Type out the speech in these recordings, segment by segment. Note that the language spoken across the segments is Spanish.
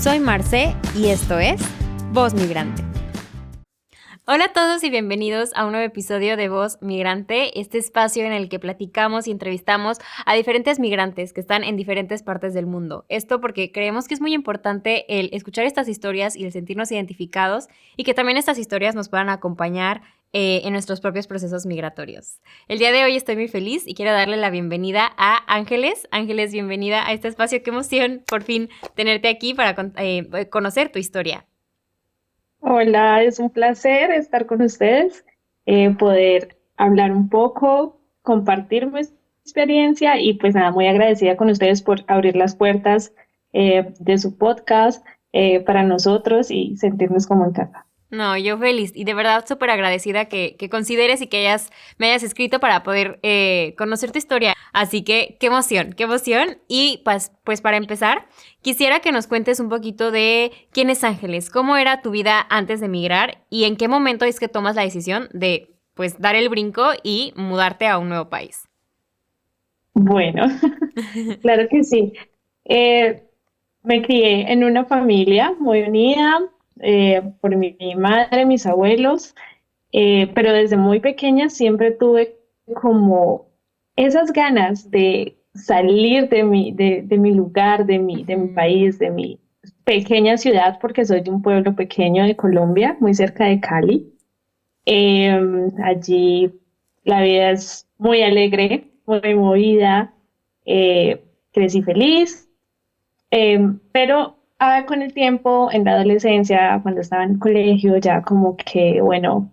Soy Marce y esto es Voz Migrante. Hola a todos y bienvenidos a un nuevo episodio de Voz Migrante, este espacio en el que platicamos y entrevistamos a diferentes migrantes que están en diferentes partes del mundo. Esto porque creemos que es muy importante el escuchar estas historias y el sentirnos identificados y que también estas historias nos puedan acompañar en nuestros propios procesos migratorios. El día de hoy estoy muy feliz y quiero darle la bienvenida a Ángeles. Ángeles, bienvenida a este espacio. Qué emoción por fin tenerte aquí para conocer tu historia. Hola, es un placer estar con ustedes, poder hablar un poco, compartir mi experiencia y pues nada, muy agradecida con ustedes por abrir las puertas de su podcast para nosotros y sentirnos como en casa. No, yo feliz y de verdad súper agradecida que consideres y que me hayas escrito para poder conocer tu historia. Así que qué emoción, qué emoción. Y pues para empezar, quisiera que nos cuentes un poquito de quién es Ángeles, cómo era tu vida antes de emigrar y en qué momento es que tomas la decisión de pues dar el brinco y mudarte a un nuevo país. Bueno, claro que sí. Eh, Me crié en una familia muy unida por mi madre, mis abuelos. Pero desde muy pequeña siempre tuve como esas ganas de salir de mi lugar, de mi Ujú. país, de mi pequeña ciudad, porque soy de un pueblo pequeño de Colombia, muy cerca de Cali. Allí la vida es muy alegre, muy movida, crecí feliz, pero con el tiempo, en la adolescencia, cuando estaba en el colegio, ya como que, bueno,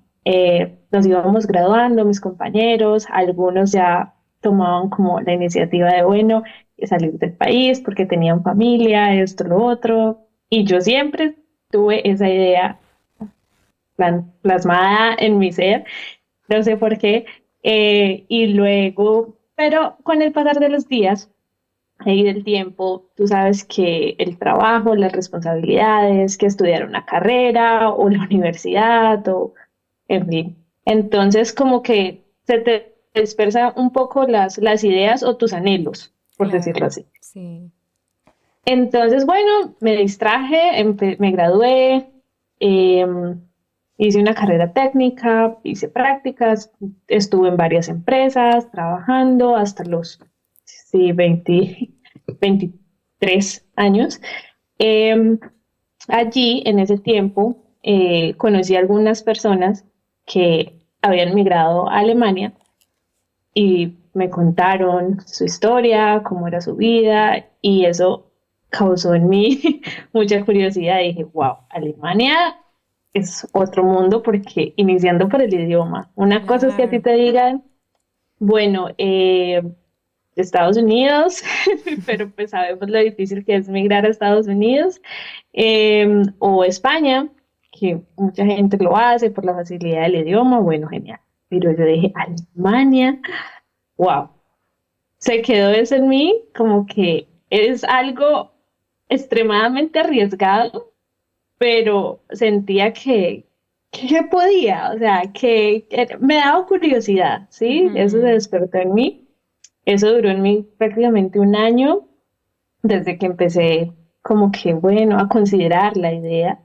nos íbamos graduando, mis compañeros, algunos ya tomaban como la iniciativa de, bueno, salir del país porque tenían familia, esto, lo otro, y yo siempre tuve esa idea plasmada en mi ser, no sé por qué, y luego, pero con el pasar de los días, y del tiempo, tú sabes que el trabajo, las responsabilidades, que estudiar una carrera o la universidad o en fin. Entonces como que se te dispersan un poco las ideas o tus anhelos, por decirlo Claro, así. sí. Entonces, bueno, me distraje, me gradué, eh, hice una carrera técnica, hice prácticas, estuve en varias empresas trabajando hasta los sí, 23 años. Eh, Allí, en ese tiempo, conocí a algunas personas que habían migrado a Alemania y me contaron su historia, cómo era su vida, y eso causó en mí mucha curiosidad. Dije, wow, Alemania es otro mundo porque iniciando por el idioma, una cosa es que a ti Claro. te digan, bueno, Estados Unidos, pero pues sabemos lo difícil que es migrar a Estados Unidos, o España, que mucha gente lo hace por la facilidad del idioma, bueno, genial. Pero yo dije, Alemania, wow, se quedó eso en mí como que es algo extremadamente arriesgado, pero sentía que podía, o sea, que me daba curiosidad, ¿sí? Eso se Ujú. despertó en mí. Eso duró en mí prácticamente un año desde que empecé como que, bueno, a considerar la idea.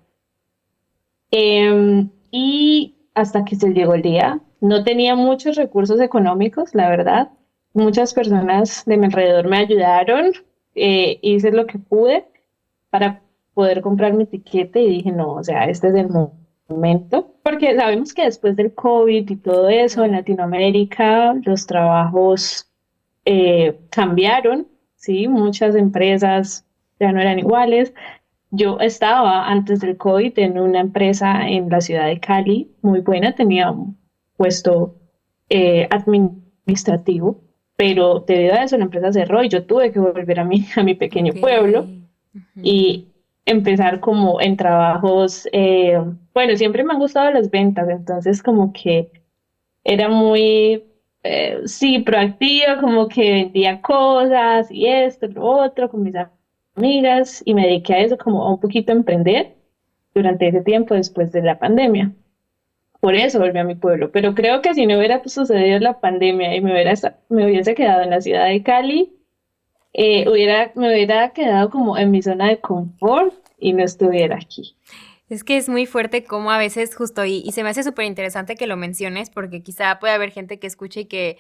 Y hasta que se llegó el día, no tenía muchos recursos económicos, la verdad. Muchas personas de mi alrededor me ayudaron, hice lo que pude para poder comprar mi tiquete y dije, no, o sea, este es el momento, porque sabemos que después del COVID y todo eso en Claro. Latinoamérica, los trabajos cambiaron, ¿sí? Muchas empresas ya no eran iguales. Yo estaba antes del COVID en una empresa en la ciudad de Cali, muy buena, tenía un puesto administrativo, pero debido a eso la empresa cerró y yo tuve que volver a mi Ok. pequeño pueblo Ujú. y empezar como en trabajos, bueno, siempre me han gustado las ventas, entonces como que era muy, sí, proactiva, como que vendía cosas y esto, lo otro con mis amigas y me dediqué a eso como a un poquito a emprender durante ese tiempo después de la pandemia. Por eso volví a mi pueblo, pero creo que si no hubiera sucedido la pandemia y me hubiese quedado en la ciudad de Cali, me hubiera quedado como en mi zona de confort y no estuviera aquí. Es que es muy fuerte como a veces justo, y se me hace súper interesante que lo menciones porque quizá puede haber gente que escuche y que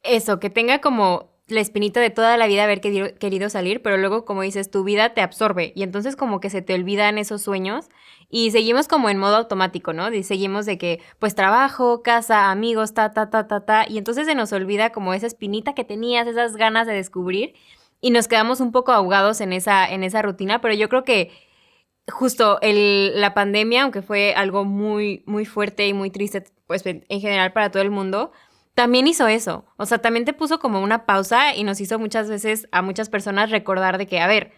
eso, que tenga como la espinita de toda la vida haber querido salir, pero luego, como dices, tu vida te absorbe y entonces como que se te olvidan esos sueños y seguimos como en modo automático, ¿no? Y seguimos de que, pues trabajo, casa, amigos, y entonces se nos olvida como esa espinita que tenías, esas ganas de descubrir y nos quedamos un poco ahogados en esa rutina, pero yo creo que justo la pandemia, aunque fue algo muy, muy fuerte y muy triste, pues en general para todo el mundo, también hizo eso. O sea, también te puso como una pausa y nos hizo muchas veces a muchas personas recordar de que, a ver,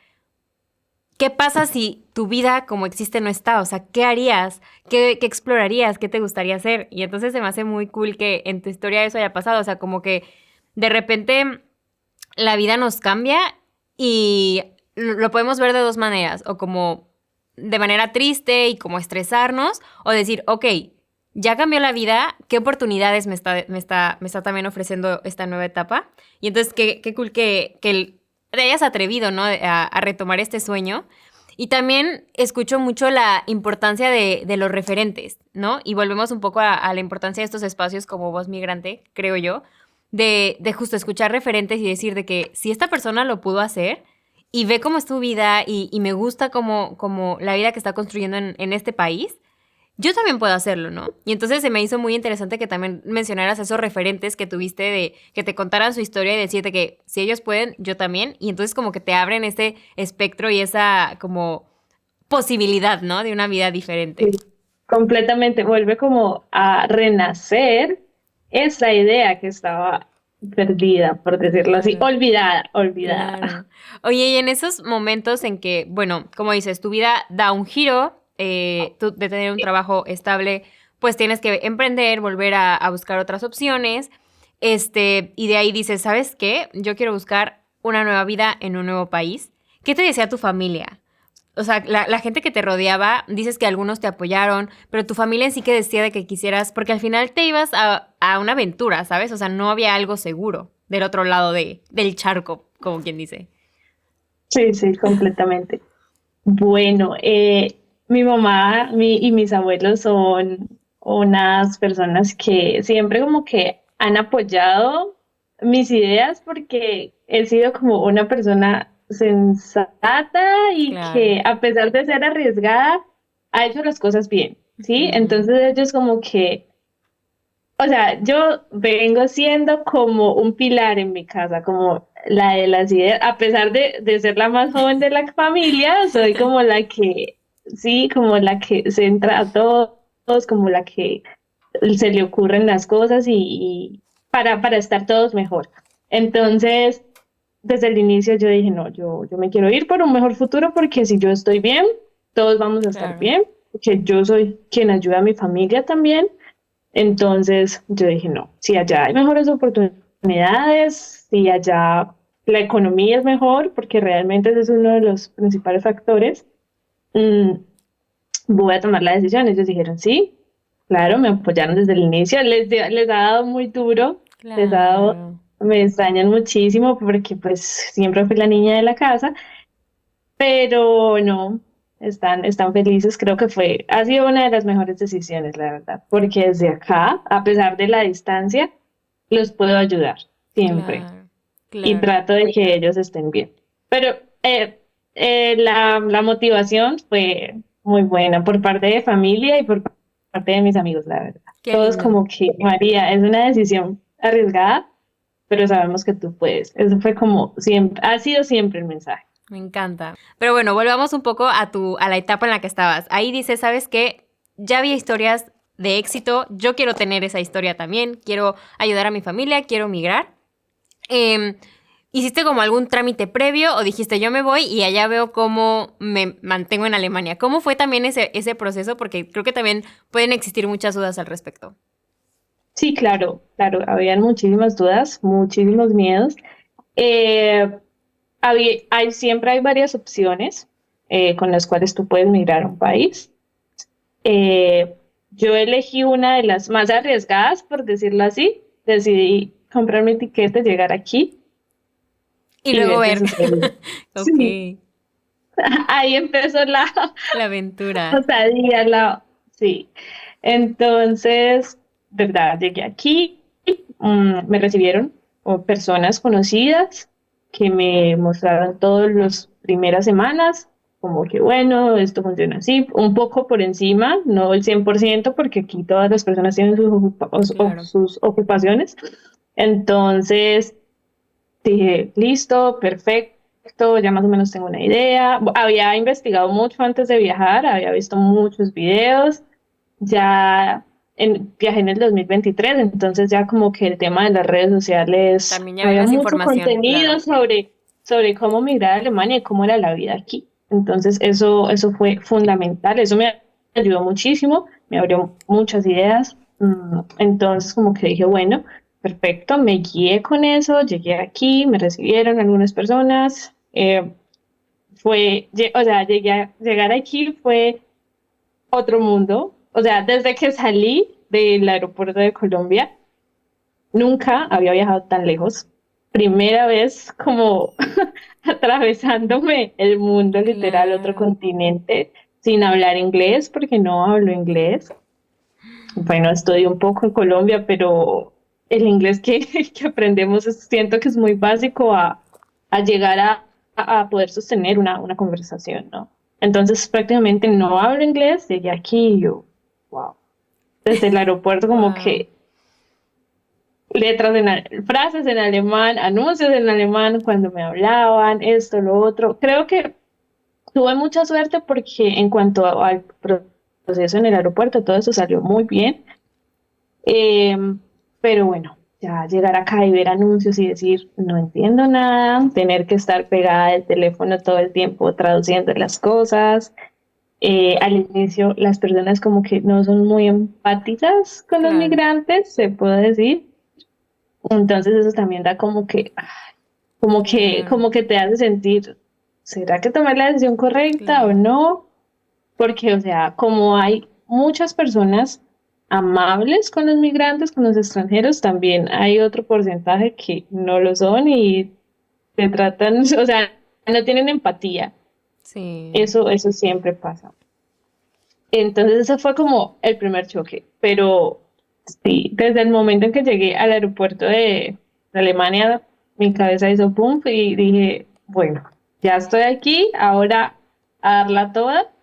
¿qué pasa si tu vida como existe no está? O sea, ¿qué harías? ¿Qué explorarías? ¿Qué te gustaría hacer? Y entonces se me hace muy cool que en tu historia eso haya pasado. O sea, como que de repente la vida nos cambia y lo podemos ver de dos maneras, o como de manera triste y como estresarnos, o decir, ok, ya cambió la vida, ¿qué oportunidades me está también ofreciendo esta nueva etapa? Y entonces, qué cool que te hayas atrevido, ¿no? A retomar este sueño. Y también escucho mucho la importancia de los referentes, ¿no? Y volvemos un poco a la importancia de estos espacios como Voz Migrante, creo yo, de justo escuchar referentes y decir de que si esta persona lo pudo hacer y ve cómo es tu vida y me gusta como la vida que está construyendo en este país, yo también puedo hacerlo, ¿no? Y entonces se me hizo muy interesante que también mencionaras esos referentes que tuviste de que te contaran su historia y decirte que si ellos pueden, yo también. Y entonces como que te abren ese espectro y esa como posibilidad, ¿no? De una vida diferente. Sí, completamente, vuelve como a renacer esa idea que estaba perdida, por decirlo así, Claro. olvidada, olvidada. Claro. Oye, y en esos momentos en que, bueno, como dices, tu vida da un giro, tú de tener un trabajo estable, pues tienes que emprender, volver a buscar otras opciones, y de ahí dices, ¿sabes qué? Yo quiero buscar una nueva vida en un nuevo país. ¿Qué te decía tu familia? O sea, la gente que te rodeaba, dices que algunos te apoyaron, pero tu familia en sí que decía de que quisieras, porque al final te ibas a una aventura, ¿sabes? O sea, no había algo seguro del otro lado del charco, como quien dice. Sí, sí, completamente. Bueno, mi mamá y mis abuelos son unas personas que siempre como que han apoyado mis ideas porque he sido como una persona sensata y Claro. que a pesar de ser arriesgada, ha hecho las cosas bien, ¿sí? Ujú. Entonces ellos como que, o sea, yo vengo siendo como un pilar en mi casa, como la de las ideas, a pesar de ser la más joven de la familia, soy como la que, sí, como la que centra a todos, como la que se le ocurren las cosas y para estar todos mejor. Entonces, desde el inicio yo dije, no, yo me quiero ir por un mejor futuro porque si yo estoy bien, todos vamos a estar Claro. bien, porque yo soy quien ayuda a mi familia también. Entonces yo dije, no, si allá hay mejores oportunidades, si allá la economía es mejor, porque realmente ese es uno de los principales factores, mm, voy a tomar la decisión. Ellos dijeron, sí, claro, me apoyaron desde el inicio, les ha dado muy duro, les ha dado, Claro. me extrañan muchísimo porque pues siempre fui la niña de la casa, pero no, están felices. Creo que ha sido una de las mejores decisiones, la verdad, porque desde acá, a pesar de la distancia, los puedo ayudar siempre Claro. y Claro. trato de que ellos estén bien. Pero la motivación fue muy buena por parte de familia y por parte de mis amigos, la verdad. Qué Todos lindo. como que, María, es una decisión arriesgada, pero sabemos que tú puedes. Eso fue como siempre, ha sido siempre el mensaje. Me encanta. Pero bueno, volvamos un poco a la etapa en la que estabas. Ahí dices, ¿sabes qué? Ya había historias de éxito, yo quiero tener esa historia también, quiero ayudar a mi familia, quiero migrar. Em, ¿Hiciste como algún trámite previo o dijiste yo me voy y allá veo cómo me mantengo en Alemania? ¿Cómo fue también ese proceso? Porque creo que también pueden existir muchas dudas al respecto. Sí, claro, claro, habían muchísimas dudas, muchísimos miedos. Eh, siempre hay varias opciones con las cuales tú puedes migrar a un país. Eh, yo elegí una de las más arriesgadas, por decirlo así. Decidí comprar mi tiquete, llegar aquí. Y y luego ver qué ver. sucede. Sí, Ok, ahí empezó la la aventura. osadía, sí. Entonces, ¿verdad? Llegué aquí, me recibieron personas conocidas que me mostraron todas las primeras semanas, como que bueno, esto funciona así, un poco por encima, no el 100% porque aquí todas las personas tienen Claro. sus ocupaciones. Entonces, dije, listo, perfecto, ya más o menos tengo una idea. Había investigado mucho antes de viajar, había visto muchos videos, ya viajé en el 2023, entonces ya como que el tema de las redes sociales, También ya había había más mucho información, contenido claro. sobre cómo migrar a Alemania y cómo era la vida aquí. Entonces eso fue fundamental, eso me ayudó muchísimo, me abrió muchas ideas. Entonces como que dije, bueno. Perfecto, me guié con eso, llegué aquí, me recibieron algunas personas. O sea, llegar aquí fue otro mundo. O sea, desde que salí del aeropuerto de Colombia, nunca había viajado tan lejos. Primera vez como atravesándome el mundo literal, otro Claro. continente, sin hablar inglés, porque no hablo inglés. Bueno, estudié un poco en Colombia, pero el inglés que aprendemos siento que es muy básico a llegar a poder sostener una conversación, ¿no? Entonces prácticamente no hablo inglés, llegué aquí y yo, wow. Desde el aeropuerto como Wow. que frases en alemán, anuncios en alemán cuando me hablaban, esto, lo otro. Creo que tuve mucha suerte porque en cuanto al proceso en el aeropuerto, todo eso salió muy bien. Eh, pero bueno, ya llegar acá y ver anuncios y decir, no entiendo nada, tener que estar pegada del teléfono todo el tiempo traduciendo las cosas. Al inicio las personas como que no son muy empáticas con los Claro. migrantes, se puede decir. Entonces eso también da como que, Claro. como que te hace sentir, ¿será que tomé la decisión correcta o Claro. no? Porque, o sea, como hay muchas personas amables con los migrantes, con los extranjeros, también hay otro porcentaje que no lo son y te tratan, o sea, no tienen empatía. Sí. Eso siempre pasa. Entonces, ese fue como el primer choque. Pero sí, desde el momento en que llegué al aeropuerto de Alemania, mi cabeza hizo pum y dije, bueno, ya estoy aquí, ahora a darla toda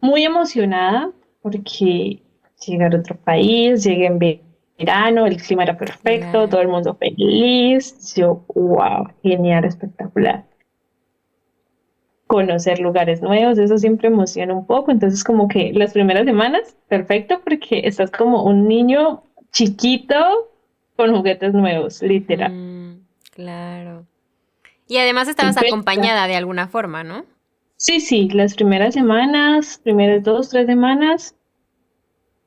muy emocionada porque llegar a otro país, llegué en verano, el clima era perfecto, todo el Claro. mundo feliz, yo, wow, genial, espectacular. Conocer lugares nuevos, eso siempre emociona un poco, entonces como que las primeras semanas, perfecto, porque estás como un niño chiquito con juguetes nuevos, literal. Ujú, claro. Y además Sí, estabas acompañada de alguna forma, ¿no? sí, sí, las primeras semanas, primeras 2, 3 semanas,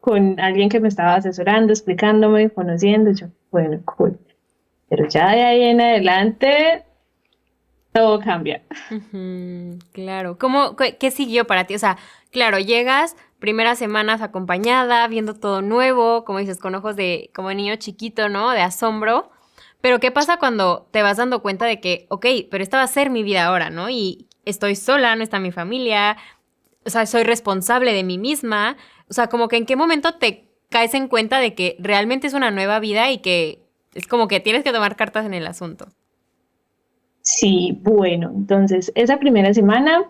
con alguien que me estaba asesorando, explicándome, conociendo, yo, bueno, cool. Pero ya de ahí en adelante, todo cambia. Ujú, claro. ¿Qué siguió para ti? O sea, claro, llegas, primeras semanas acompañada, viendo todo nuevo, como dices, con ojos de como niño chiquito, ¿no? De asombro. Pero ¿qué pasa cuando te vas dando cuenta de que, ok, pero esta va a ser mi vida ahora, ¿no? Y estoy sola, no está mi familia, o sea, soy responsable de mí misma. O sea, como que en qué momento te caes en cuenta de que realmente es una nueva vida y que es como que tienes que tomar cartas en el asunto. Sí, bueno, entonces esa primera semana,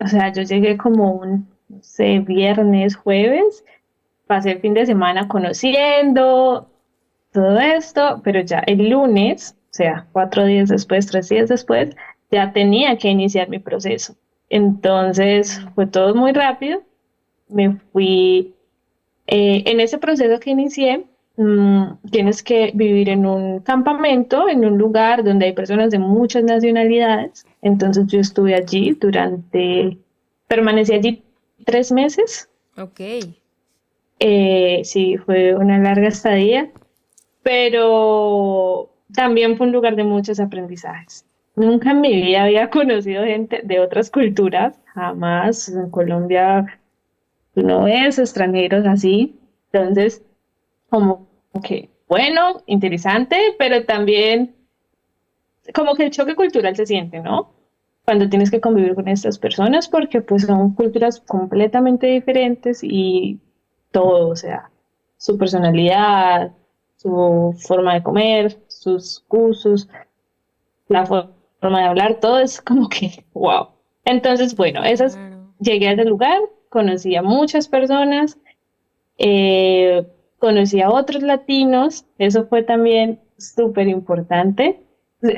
o sea, yo llegué como no sé, viernes, jueves, pasé el fin de semana conociendo todo esto, pero ya el lunes, o sea, 4 días después, 3 días después, ya tenía que iniciar mi proceso. Entonces Mm, fue todo muy rápido, me fui. En ese proceso que inicié, tienes que vivir en un campamento, en un lugar donde hay personas de muchas nacionalidades. Entonces yo estuve allí permanecí allí 3 meses. ok. Sí, fue una larga estadía, pero también fue un lugar de muchos aprendizajes. Nunca en mi vida había conocido gente de otras culturas, jamás. En Colombia tú no ves extranjeros así. Entonces, como que, bueno, interesante, pero también como que el choque cultural se siente, ¿no? Cuando tienes que convivir con estas personas porque pues son culturas completamente diferentes y todo, o sea, su personalidad, su forma de comer, sus gustos, la forma de hablar, todo es como que, wow. Entonces, bueno, Claro. llegué a ese lugar, conocí a muchas personas, eh, conocí a otros latinos, eso fue también súper importante.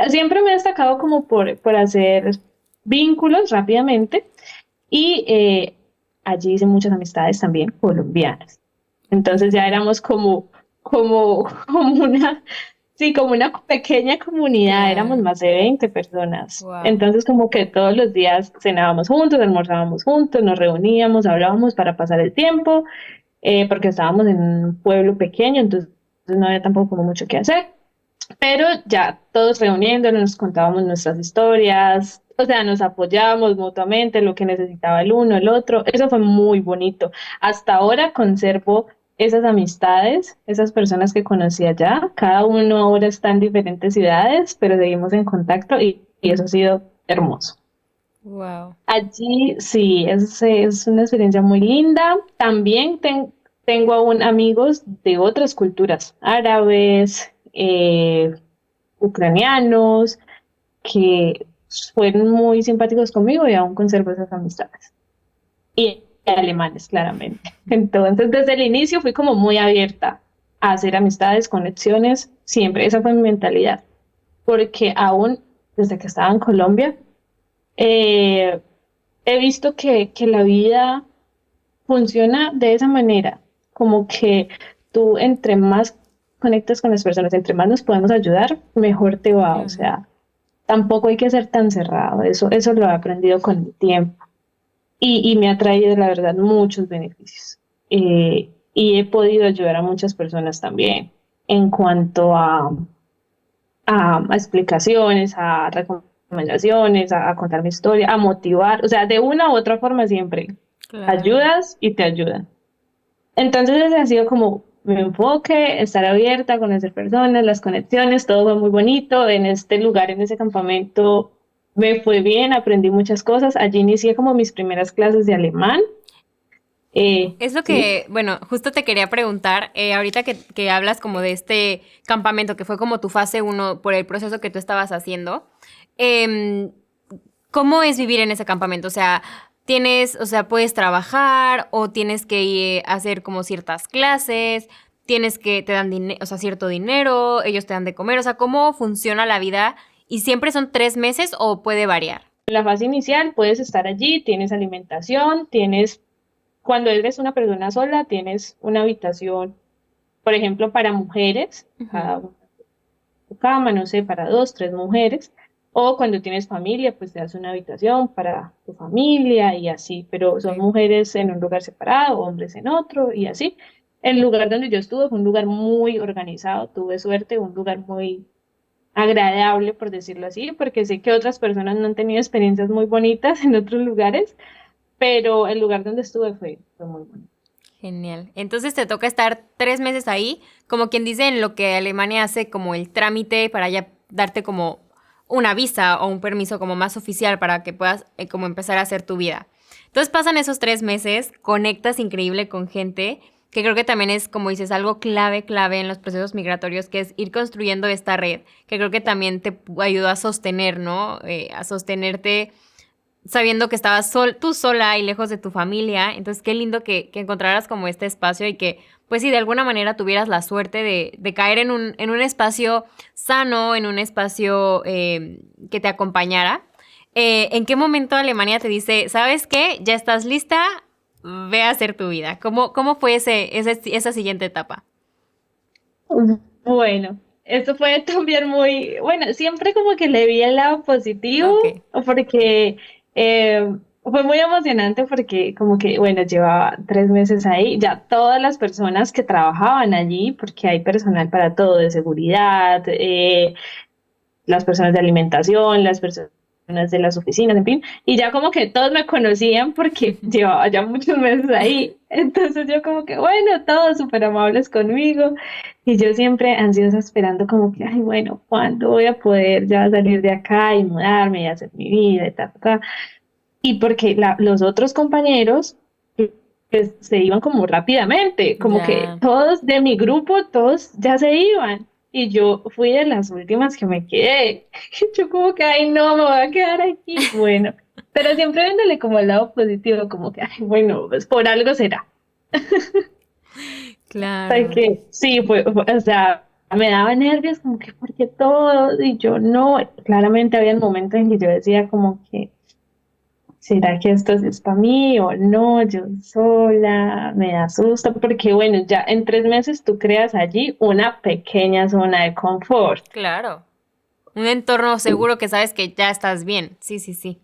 Siempre me he destacado como por hacer vínculos rápidamente y allí hice muchas amistades también colombianas. Entonces ya éramos como una, sí, como una pequeña comunidad, éramos Claro. más de 20 personas. Wow. Entonces como que todos los días cenábamos juntos, almorzábamos juntos, nos reuníamos, hablábamos para pasar el tiempo porque estábamos en un pueblo pequeño, entonces no había tampoco como mucho que hacer, pero ya todos reuniéndonos, nos contábamos nuestras historias, o sea, nos apoyábamos mutuamente, lo que necesitaba el uno, el otro, eso fue muy bonito. Hasta ahora conservo esas amistades, esas personas que conocí allá, cada uno ahora está en diferentes ciudades, pero seguimos en contacto y eso ha sido hermoso. Wow. Allí sí, es una experiencia muy linda. También tengo aún amigos de otras culturas, árabes, ucranianos, que fueron muy simpáticos conmigo y aún conservo esas amistades. Y alemanes, claramente. Entonces, desde el inicio fui como muy abierta a hacer amistades, conexiones, siempre. Esa fue mi mentalidad. Porque aún desde que estaba en Colombia, eh, he visto que la vida funciona de esa manera, como que tú entre más conectas con las personas, entre más nos podemos ayudar, mejor te va, o Claro. sea, tampoco hay que ser tan cerrado, eso lo he aprendido con el tiempo y me ha traído, la verdad, muchos beneficios. Y he podido ayudar a muchas personas también en cuanto a explicaciones, a recomendaciones, a contar mi historia, a motivar, o sea, de una u otra forma siempre Claro. ayudas y te ayudan. Entonces ese ha sido como mi enfoque, estar abierta, conocer personas, las conexiones, todo fue muy bonito. En este lugar, en ese campamento, me fue bien, aprendí muchas cosas. Allí inicié como mis primeras clases de alemán. Es lo Sí. que, bueno, justo te quería preguntar, ahorita que hablas como de este campamento que fue como tu fase uno por el proceso que tú estabas haciendo, em, ¿cómo es vivir en ese campamento? O sea, tienes, o sea, puedes trabajar o tienes que hacer como ciertas clases, tienes que, te dan dinero, o sea, cierto dinero, ellos te dan de comer, o sea, ¿cómo funciona la vida? ¿Y siempre son 3 meses o puede variar? En la fase inicial puedes estar allí, tienes alimentación, cuando eres una persona sola, tienes una habitación, por ejemplo, para mujeres, Ujú. cada tu cama, no sé, para dos, tres mujeres. O cuando tienes familia, pues te das una habitación para tu familia y así, pero Ok, son mujeres en un lugar separado, hombres en otro y así. El lugar donde yo estuve fue un lugar muy organizado, tuve suerte, un lugar muy agradable, por decirlo así, porque sé que otras personas no han tenido experiencias muy bonitas en otros lugares, pero el lugar donde estuve fue muy bonito. genial. Entonces te toca estar 3 meses ahí, como quien dice en lo que Alemania hace como el trámite para ya darte como una visa o un permiso como más oficial para que puedas como empezar a hacer tu vida. Entonces pasan esos 3 meses, conectas increíble con gente, que creo que también es, como dices, algo clave, clave en los procesos migratorios, que es ir construyendo esta red, que creo que también te ayuda a sostener, ¿no? A sostenerte sabiendo que estabas tú sola y lejos de tu familia. Entonces, qué lindo que encontraras como este espacio y que, pues sí, de alguna manera tuvieras la suerte de caer en un espacio sano, en un espacio que te acompañara. ¿En qué momento Alemania te dice, sabes qué, ya estás lista, ve a hacer tu vida? ¿Cómo fue esa siguiente etapa? Bueno, esto fue también muy, bueno, siempre como que le vi el lado positivo, Ok. porque fue muy emocionante porque como que, bueno, llevaba 3 meses ahí, ya todas las personas que trabajaban allí, porque hay personal para todo, de seguridad, las personas de alimentación, las personas de las oficinas, en fin, y ya como que todos me conocían porque llevaba ya muchos meses ahí, entonces yo como que, bueno, todos súper amables conmigo, y yo siempre ansiosa esperando como que, ay, bueno, ¿cuándo voy a poder ya salir de acá y mudarme y hacer mi vida y tal, tal? Y porque los otros compañeros pues, se iban como rápidamente, como que Ya, todos de mi grupo, todos ya se iban. Y yo fui de las últimas que me quedé. Yo como que, ay, no, me voy a quedar aquí. Bueno, pero siempre viéndole como el lado positivo, como que, ay, bueno, pues por algo será. claro. Porque sí, o sea, me daba nervios como que porque todo, y yo no, claramente había momentos en que yo decía como que, ¿será que esto sí es para mí o no? Yo sola, me asusta, porque bueno, ya en 3 meses tú creas allí una pequeña zona de confort. Claro. Un entorno seguro que sabes que ya estás bien. Sí, sí, sí.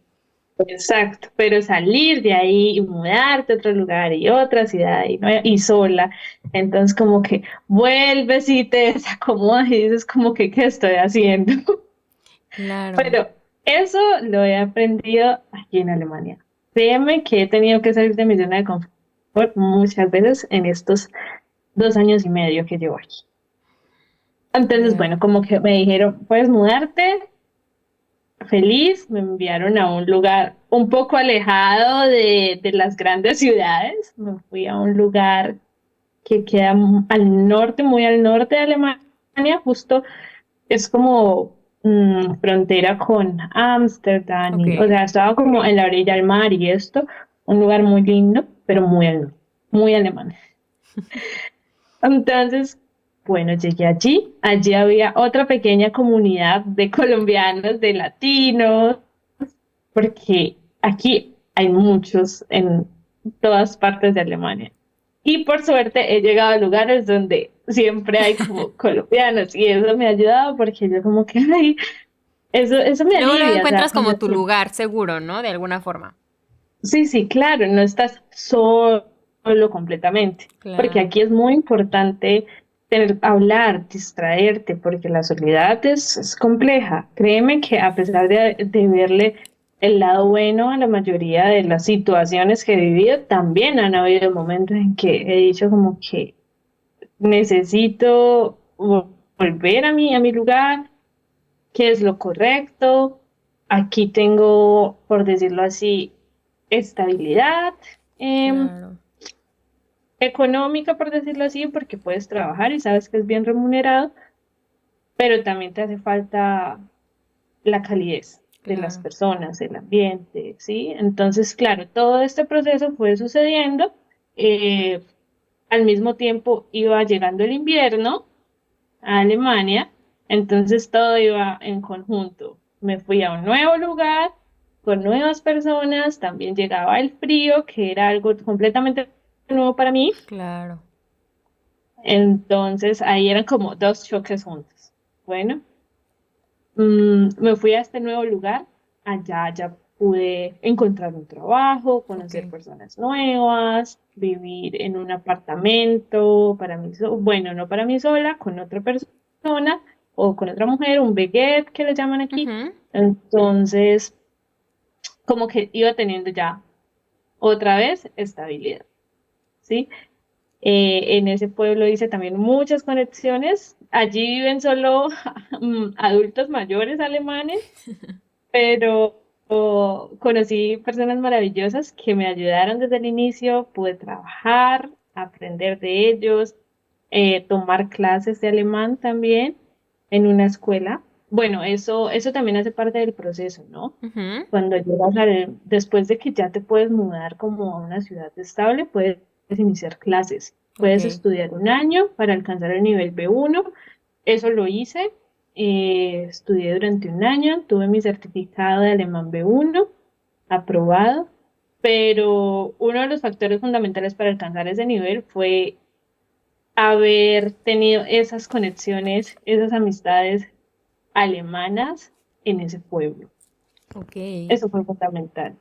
Exacto, pero salir de ahí y mudarte a otro lugar y otra ciudad y sola, entonces como que vuelves y te desacomodas y dices como que, ¿qué estoy haciendo? Claro. Pero eso lo he aprendido aquí en Alemania. Créeme que he tenido que salir de mi zona de confort muchas veces en estos 2 años y medio que llevo aquí. Entonces, bueno, Claro. como que me dijeron, puedes mudarte, feliz, me enviaron a un lugar un poco alejado de las grandes ciudades. Me fui a un lugar que queda al norte, muy al norte de Alemania, justo es como frontera con Ámsterdam, Ok. o sea, estaba como en la orilla del mar y esto, un lugar muy lindo, pero muy al norte, muy alemán. Entonces, bueno, llegué allí había otra pequeña comunidad de colombianos, de latinos, porque aquí hay muchos en todas partes de Alemania. Y por suerte he llegado a lugares donde siempre hay como colombianos y eso me ha ayudado porque yo como que, ay, eso me Luego alivia, o sea, encuentras como tu lugar seguro, ¿no? De alguna forma. sí, sí, claro, no estás solo completamente, porque Claro. aquí es muy importante hablar, distraerte, porque la soledad es compleja. Créeme que a pesar de verle el lado bueno a la mayoría de las situaciones que he vivido, también han habido momentos en que he dicho como que necesito volver a mi lugar, qué es lo correcto. Aquí tengo, por decirlo así, estabilidad Claro. económica, por decirlo así, porque puedes trabajar y sabes que es bien remunerado, pero también te hace falta la calidez de las Claro. personas, el ambiente, ¿sí? Entonces, claro, todo este proceso fue sucediendo. eh, Al mismo tiempo iba llegando el invierno a Alemania, entonces todo iba en conjunto. Me fui a un nuevo lugar con nuevas personas, también llegaba el frío, que era algo completamente nuevo para mí, Claro. entonces ahí eran como dos choques juntos. Bueno, me fui a este nuevo lugar, allá ya pude encontrar un trabajo, Ok. conocer personas nuevas, vivir en un apartamento para mí, bueno, no para mí sola, con otra persona o con otra mujer, un veguet que le llaman aquí. Ujú. Entonces, como que iba teniendo ya otra vez estabilidad, ¿sí? En ese pueblo hice también muchas conexiones. Allí viven solo adultos mayores alemanes, pero conocí personas maravillosas que me ayudaron desde el inicio. Pude trabajar, aprender de ellos, tomar clases de alemán también en una escuela. Bueno, eso también hace parte del proceso, ¿no? Ujú. Cuando después de que ya te puedes mudar como a una ciudad estable, puedes iniciar clases. Puedes Ok. estudiar un año para alcanzar el nivel B1. Eso lo hice. Estudié durante un año, tuve mi certificado de alemán B1 aprobado, pero uno de los factores fundamentales para alcanzar ese nivel fue haber tenido esas conexiones, esas amistades alemanas en ese pueblo. Ok. Eso fue fundamental.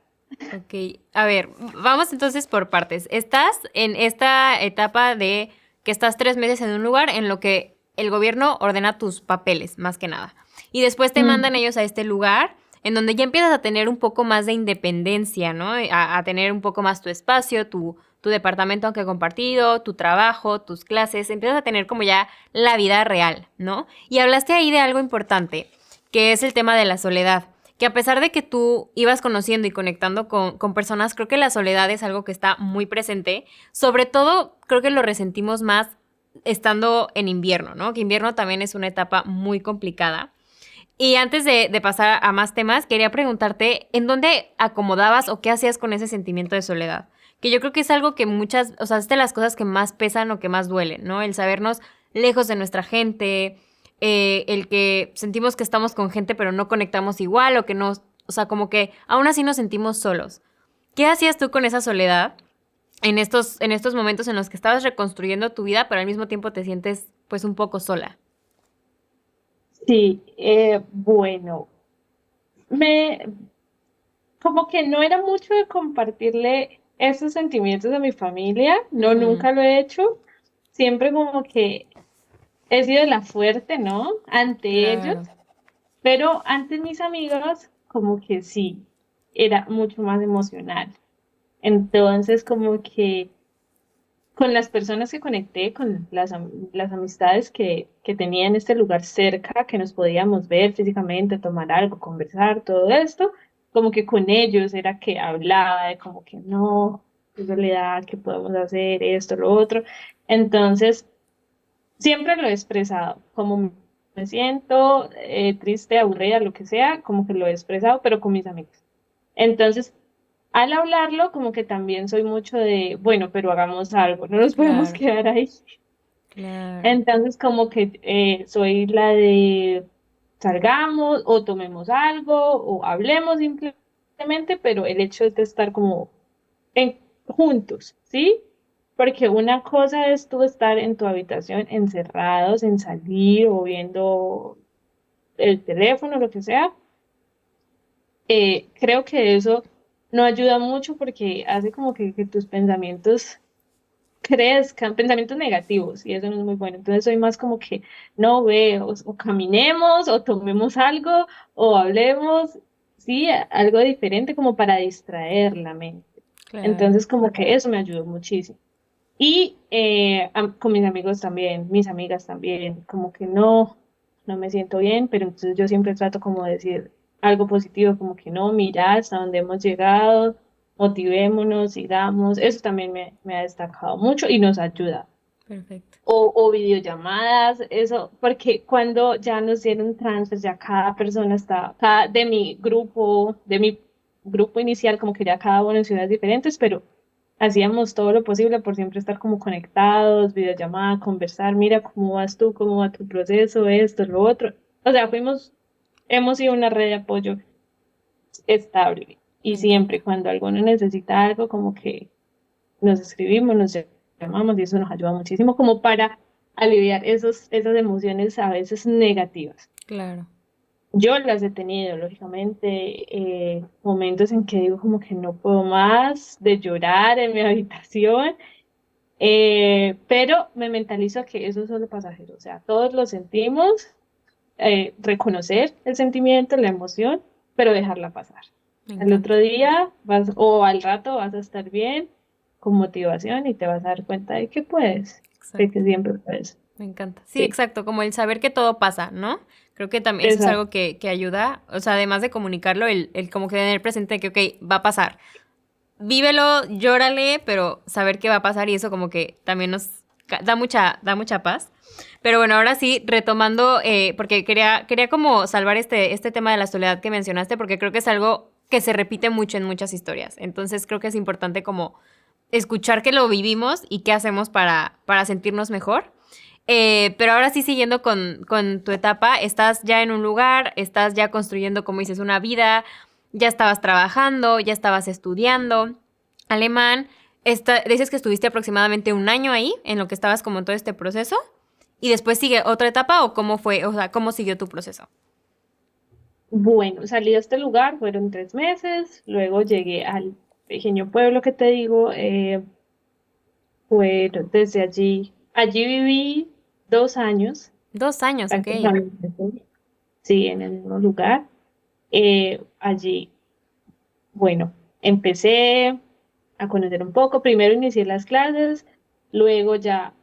Ok, a ver, vamos entonces por partes. Estás en esta etapa de que estás 3 meses en un lugar en lo que el gobierno ordena tus papeles, más que nada. Y después te mandan Mm, ellos a este lugar en donde ya empiezas a tener un poco más de independencia, ¿no? A tener un poco más tu espacio, tu departamento aunque compartido, tu trabajo, tus clases, empiezas a tener como ya la vida real, ¿no? Y hablaste ahí de algo importante, que es el tema de la soledad, que a pesar de que tú ibas conociendo y conectando con personas, creo que la soledad es algo que está muy presente, sobre todo creo que lo resentimos más estando en invierno, ¿no? Que invierno también es una etapa muy complicada. Y antes de pasar a más temas, quería preguntarte, ¿en dónde acomodabas o qué hacías con ese sentimiento de soledad? Que yo creo que es algo que muchas, o sea, es de las cosas que más pesan o que más duelen, ¿no? El sabernos lejos de nuestra gente, el que sentimos que estamos con gente pero no conectamos igual o que no, o sea, como que aún así nos sentimos solos. ¿Qué hacías tú con esa soledad en estos momentos en los que estabas reconstruyendo tu vida, pero al mismo tiempo te sientes pues un poco sola? Sí, bueno, me como que no era mucho de compartirle esos sentimientos a mi familia, no, Ujú, nunca lo he hecho. Siempre como que he sido la fuerte, ¿no? Ante ellos, claro. pero ante mis amigos, como que sí, era mucho más emocional. Entonces, como que con las personas que conecté, con las amistades que tenía en este lugar cerca, que nos podíamos ver físicamente, tomar algo, conversar, todo esto, como que con ellos era que hablaba de como que no, en realidad, ¿qué podemos hacer? Esto, lo otro. Entonces, siempre lo he expresado, como me siento triste, aburrida, lo que sea, como que lo he expresado, pero con mis amigos. Entonces, al hablarlo, como que también soy mucho de, bueno, pero hagamos algo, no nos podemos Claro, quedar ahí. claro. Entonces, como que soy la de salgamos o tomemos algo o hablemos simplemente, pero el hecho de estar como juntos, ¿sí? Porque una cosa es tú estar en tu habitación encerrados, en salir o viendo el teléfono, lo que sea. Creo que eso no ayuda mucho porque hace como que tus pensamientos crezcan, pensamientos negativos, y eso no es muy bueno. Entonces soy más como que no ve, o caminemos, o tomemos algo, o hablemos, sí, algo diferente como para distraer la mente. Claro. Entonces como que eso me ayudó muchísimo. Y con mis amigos también, mis amigas también, como que no, no me siento bien, pero entonces yo siempre trato como de decir algo positivo, como que no, mira hasta dónde hemos llegado, motivémonos, sigamos, eso también me ha destacado mucho y nos ayuda. Perfecto. O videollamadas, eso, porque cuando ya nos dieron transfer, ya cada persona está, cada de mi grupo inicial, como que ya cada uno en ciudades diferentes, pero hacíamos todo lo posible por siempre estar como conectados, videollamada, conversar, mira cómo vas tú, cómo va tu proceso, esto, lo otro. O sea, hemos sido una red de apoyo estable Me y encanta. siempre cuando alguno necesita algo, como que nos escribimos, nos llamamos y eso nos ayuda muchísimo como para aliviar esas emociones a veces negativas. Claro. Yo las he tenido, lógicamente, momentos en que digo como que no puedo más de llorar en mi habitación, pero me mentalizo que eso es solo pasajero, o sea, todos lo sentimos, reconocer el sentimiento, la emoción, pero dejarla pasar. Me Al otro encanta. día vas, o al rato vas a estar bien, con motivación y te vas a dar cuenta de que puedes, de que Exacto. siempre puedes. Me encanta. Sí, Sí, exacto. Como el saber que todo pasa, ¿no? Creo que también eso es exacto. algo que ayuda. O sea, además de comunicarlo, el como que tener presente que, ok, va a pasar. Vívelo, llórale, pero saber qué va a pasar y eso como que también nos da mucha paz. Pero bueno, ahora sí, retomando, porque quería como salvar este tema de la soledad que mencionaste, porque creo que es algo que se repite mucho en muchas historias. Entonces creo que es importante como escuchar que lo vivimos y qué hacemos para sentirnos mejor. Pero ahora sí, siguiendo con tu etapa, estás ya en un lugar, estás ya construyendo, como dices, una vida, ya estabas trabajando, ya estabas estudiando alemán. Dices que estuviste aproximadamente un año ahí, en lo que estabas como en todo este proceso, y después sigue otra etapa, o cómo fue, o sea, cómo siguió tu proceso. Bueno, salí de este lugar, fueron 3 meses, luego llegué al pequeño pueblo que te digo, bueno, desde allí viví 2 años 2 años, ok. prácticamente, sí, en el mismo lugar. Allí, bueno, empecé a conocer un poco. Primero inicié las clases, luego ya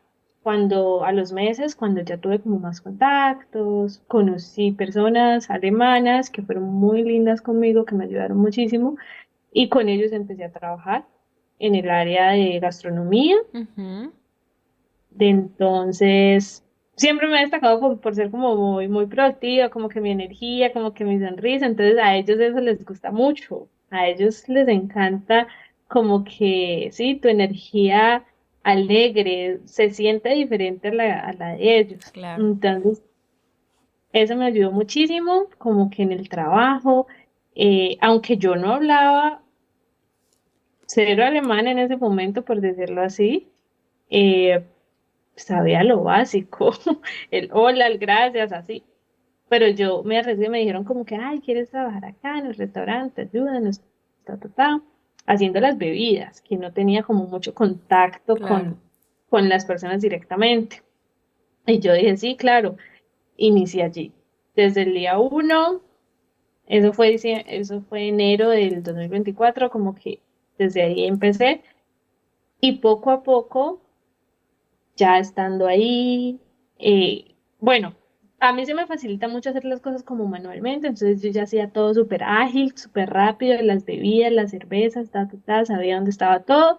cuando a los meses, cuando ya tuve como más contactos, conocí personas alemanas que fueron muy lindas conmigo, que me ayudaron muchísimo y con ellos empecé a trabajar en el área de gastronomía. Ujú. De entonces, siempre me he destacado por ser como muy, muy proactiva, como que mi energía, como que mi sonrisa, entonces a ellos eso les gusta mucho, a ellos les encanta como que, sí, tu energía alegre se siente diferente a la de ellos. Claro. Entonces, eso me ayudó muchísimo, como que en el trabajo, aunque yo no hablaba cero alemán en ese momento, por decirlo así, eh, sabía lo básico, el hola, el gracias, así. Pero yo me arriesgué y me dijeron como que, ay, ¿quieres trabajar acá en el restaurante? Ayúdanos, haciendo las bebidas, que no tenía como mucho contacto Claro. con las personas directamente. Y yo dije, sí, claro, inicié allí. Desde el día uno, eso fue enero del 2024, como que desde ahí empecé. Y poco a poco ya estando ahí, bueno, a mí se me facilita mucho hacer las cosas como manualmente, entonces yo ya hacía todo súper ágil, súper rápido, las bebidas, las cervezas, sabía dónde estaba todo,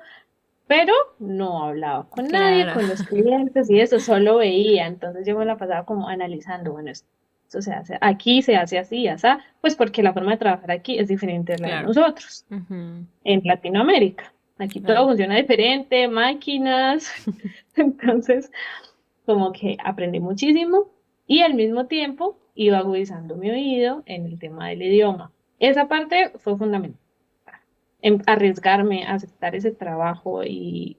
pero no hablaba con nadie, Claro. con los clientes y eso, solo veía, entonces yo me la pasaba como analizando, bueno, esto se hace aquí, se hace así, así, pues porque la forma de trabajar aquí es diferente a la de Claro. nosotros Ujú. en Latinoamérica. Aquí todo Claro. funciona diferente, máquinas, entonces como que aprendí muchísimo y al mismo tiempo iba agudizando mi oído en el tema del idioma. Esa parte fue fundamental. Arriesgarme a aceptar ese trabajo y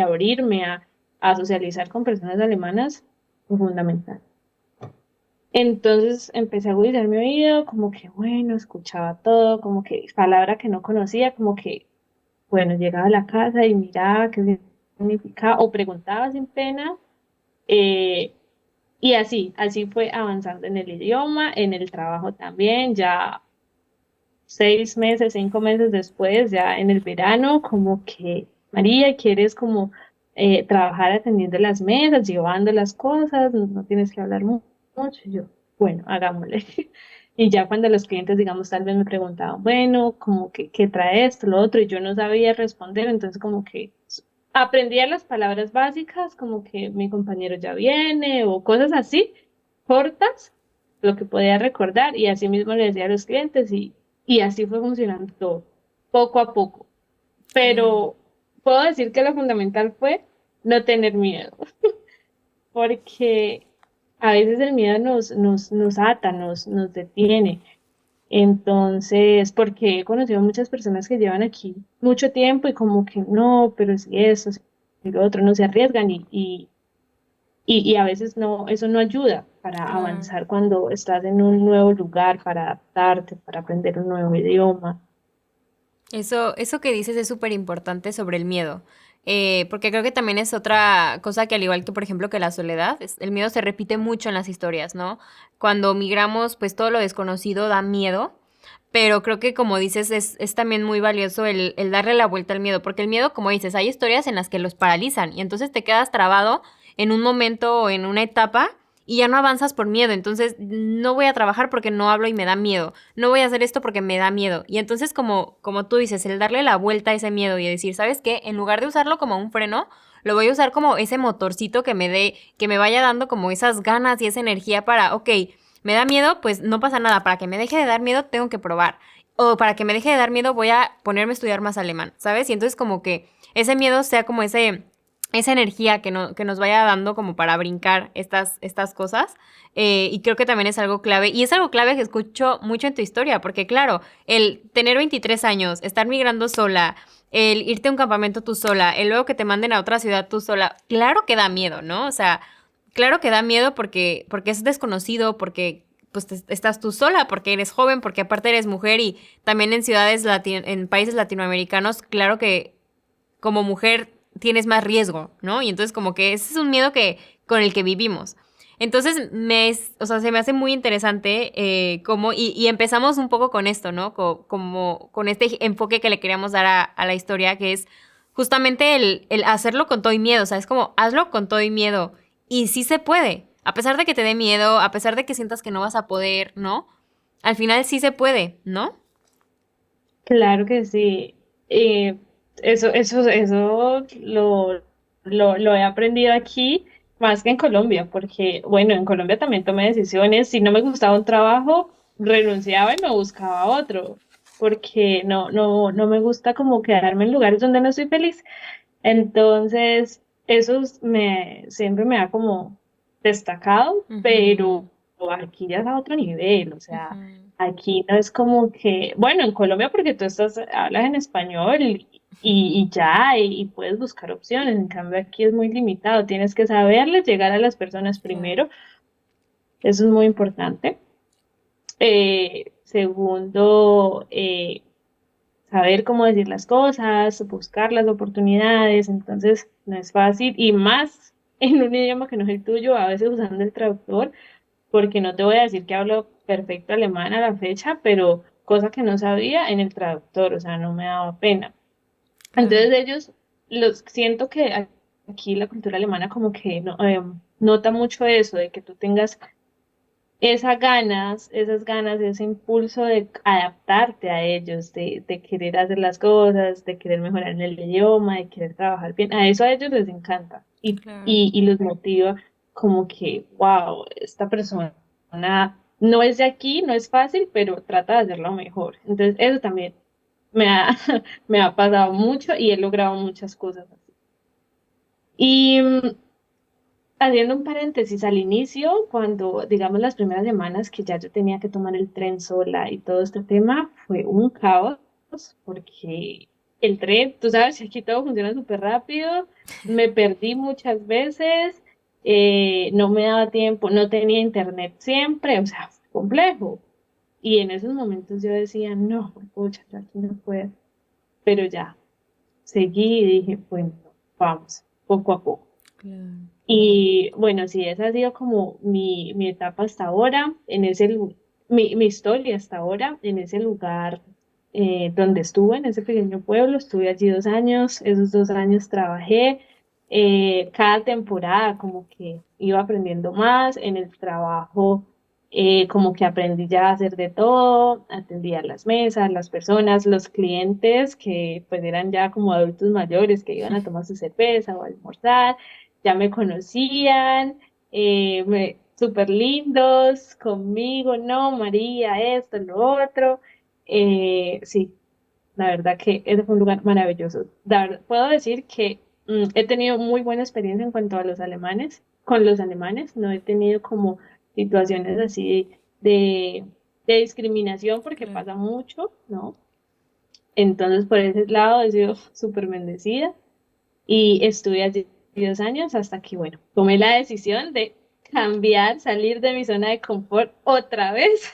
abrirme a socializar con personas alemanas fue fundamental. Entonces empecé a agudizar mi oído, como que bueno, escuchaba todo, como que palabra que no conocía, como que bueno, llegaba a la casa y miraba qué significaba o preguntaba sin pena. eh, y así fue avanzando en el idioma, en el trabajo también, ya 6 meses, 5 meses después, ya en el verano, como que, María, ¿quieres como trabajar atendiendo las mesas, llevando las cosas? No tienes que hablar mucho. Y yo, bueno, hagámosle. Y ya cuando los clientes, digamos, tal vez me preguntaban, bueno, como que, ¿qué trae esto, lo otro? Y yo no sabía responder, entonces como que aprendía las palabras básicas, como que mi compañero ya viene o cosas así, cortas, lo que podía recordar, y así mismo le decía a los clientes y así fue funcionando todo, poco a poco. Claro. Pero puedo decir que lo fundamental fue no tener miedo, porque a veces el miedo nos ata, nos detiene. Entonces, porque he conocido muchas personas que llevan aquí mucho tiempo y como que no, pero si eso, si lo otro, no se arriesgan y a veces no, eso no ayuda para Claro. avanzar cuando estás en un nuevo lugar, para adaptarte, para aprender un nuevo idioma. Eso que dices es súper importante sobre el miedo. Porque creo que también es otra cosa que al igual que, por ejemplo, que la soledad, el miedo se repite mucho en las historias, ¿no? Cuando migramos, pues todo lo desconocido da miedo, pero creo que como dices, es también muy valioso el darle la vuelta al miedo, porque el miedo, como dices, hay historias en las que los paralizan y entonces te quedas trabado en un momento o en una etapa y ya no avanzas por miedo. Entonces, no voy a trabajar porque no hablo y me da miedo. No voy a hacer esto porque me da miedo. Y entonces, como tú dices, el darle la vuelta a ese miedo y decir, ¿sabes qué? En lugar de usarlo como un freno, lo voy a usar como ese motorcito que me dé, que me vaya dando como esas ganas y esa energía para, ok, me da miedo, pues no pasa nada. Para que me deje de dar miedo, tengo que probar. O para que me deje de dar miedo, voy a ponerme a estudiar más alemán, ¿sabes? Y entonces como que ese miedo sea como esa energía que, no, que nos vaya dando como para brincar estas cosas. Y creo que también es algo clave. Y es algo clave que escucho mucho en tu historia, porque claro, el tener 23 años, estar migrando sola, el irte a un campamento tú sola, el luego que te manden a otra ciudad tú sola, claro que da miedo, ¿no? O sea, claro que da miedo porque es desconocido, porque pues estás tú sola, porque eres joven, porque aparte eres mujer y también en en países latinoamericanos, claro que como mujer tienes más riesgo, ¿no? Y entonces como que ese es un miedo con el que vivimos. Entonces, o sea, se me hace muy interesante y empezamos un poco con esto, ¿no? Como con este enfoque que le queríamos dar a la historia, que es justamente el hacerlo con todo y miedo. O sea, es como, hazlo con todo y miedo. Y sí se puede. A pesar de que te dé miedo, a pesar de que sientas que no vas a poder, ¿no? Al final sí se puede, ¿no? Claro que sí. Eh, eso lo he aprendido aquí más que en Colombia, porque, bueno, en Colombia también tomé decisiones. Si no me gustaba un trabajo, renunciaba y me buscaba otro, porque no me gusta como quedarme en lugares donde no estoy feliz. Entonces, siempre me ha como destacado, Ujú, pero aquí ya es a otro nivel, o sea, ujú. aquí no es como que, bueno, en Colombia porque hablas en español y ya, y puedes buscar opciones, en cambio aquí es muy limitado, tienes que saberles llegar a las personas Claro. primero, eso es muy importante. Segundo, saber cómo decir las cosas, buscar las oportunidades, entonces no es fácil y más en un idioma que no es el tuyo, a veces usando el traductor, porque no te voy a decir que hablo perfecto alemán a la fecha, pero cosa que no sabía en el traductor, o sea, no me daba pena. Claro. Entonces siento que aquí la cultura alemana como que no, nota mucho eso, de que tú tengas esas ganas, ese impulso de adaptarte a ellos, de querer hacer las cosas, de querer mejorar en el idioma, de querer trabajar bien, a eso a ellos les encanta Claro. y los motiva como que, wow, esta persona no es de aquí, no es fácil, pero trata de hacerlo mejor. Entonces, eso también me ha, me ha pasado mucho y he logrado muchas cosas así. Y haciendo un paréntesis al inicio, cuando, digamos, las primeras semanas que ya yo tenía que tomar el tren sola y todo este tema, fue un caos, porque el tren, tú sabes, aquí todo funciona súper rápido, me perdí muchas veces, no me daba tiempo, no tenía internet siempre, o sea, fue complejo. Y en esos momentos yo decía, no, pucha, yo aquí no puedo, pero ya, seguí y dije, bueno, vamos, poco a poco. Claro. Y bueno, sí, esa ha sido como mi etapa hasta ahora, mi historia hasta ahora, en ese lugar donde estuve, en ese pequeño pueblo. Estuve allí 2 años, esos 2 años trabajé, cada temporada como que iba aprendiendo más, en el trabajo como que aprendí ya a hacer de todo, atendía las mesas, las personas, los clientes que pues eran ya como adultos mayores que iban a tomar su cerveza o a almorzar, ya me conocían, súper lindos conmigo, no, María, esto, lo otro. Sí, la verdad que ese fue un lugar maravilloso. Puedo decir que he tenido muy buena experiencia en cuanto a los alemanes, con los alemanes, no he tenido como situaciones así de discriminación porque Claro. pasa mucho, ¿no? Entonces, por ese lado he sido súper bendecida y estuve allí 2 años hasta que, bueno, tomé la decisión de cambiar, salir de mi zona de confort otra vez.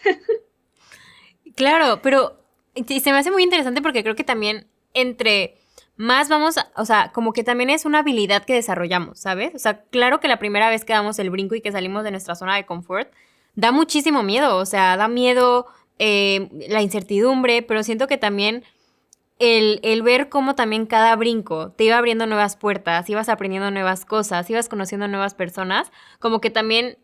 Claro, pero y se me hace muy interesante porque creo que también entre más o sea, como que también es una habilidad que desarrollamos, ¿sabes? O sea, claro que la primera vez que damos el brinco y que salimos de nuestra zona de confort, da muchísimo miedo, o sea, da miedo la incertidumbre, pero siento que también el ver cómo también cada brinco te iba abriendo nuevas puertas, ibas aprendiendo nuevas cosas, ibas conociendo nuevas personas, como que también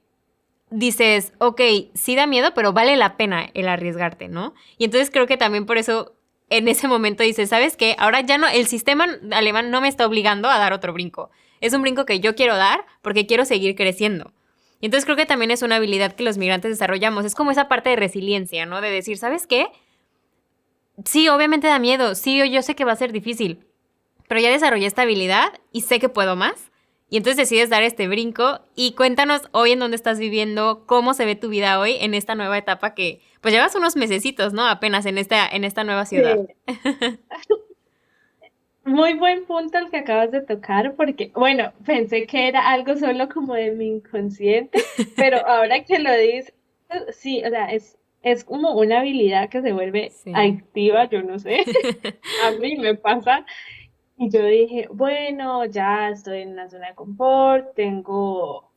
dices, ok, sí da miedo, pero vale la pena el arriesgarte, ¿no? Y entonces creo que también por eso en ese momento dices, ¿sabes qué? Ahora ya no, el sistema alemán no me está obligando a dar otro brinco. Es un brinco que yo quiero dar porque quiero seguir creciendo. Y entonces creo que también es una habilidad que los migrantes desarrollamos. Es como esa parte de resiliencia, ¿no? De decir, ¿sabes qué? Sí, obviamente da miedo. Sí, yo sé que va a ser difícil, pero ya desarrollé esta habilidad y sé que puedo más. Y entonces decides dar este brinco y cuéntanos hoy en dónde estás viviendo, cómo se ve tu vida hoy en esta nueva etapa que pues llevas unos mesecitos, ¿no? Apenas en esta nueva ciudad. Sí. Muy buen punto el que acabas de tocar, porque, bueno, pensé que era algo solo como de mi inconsciente, pero ahora que lo dices, sí, o sea, es como una habilidad que se vuelve Sí. activa, yo no sé, a mí me pasa. Y yo dije, bueno, ya estoy en una zona de confort, tengo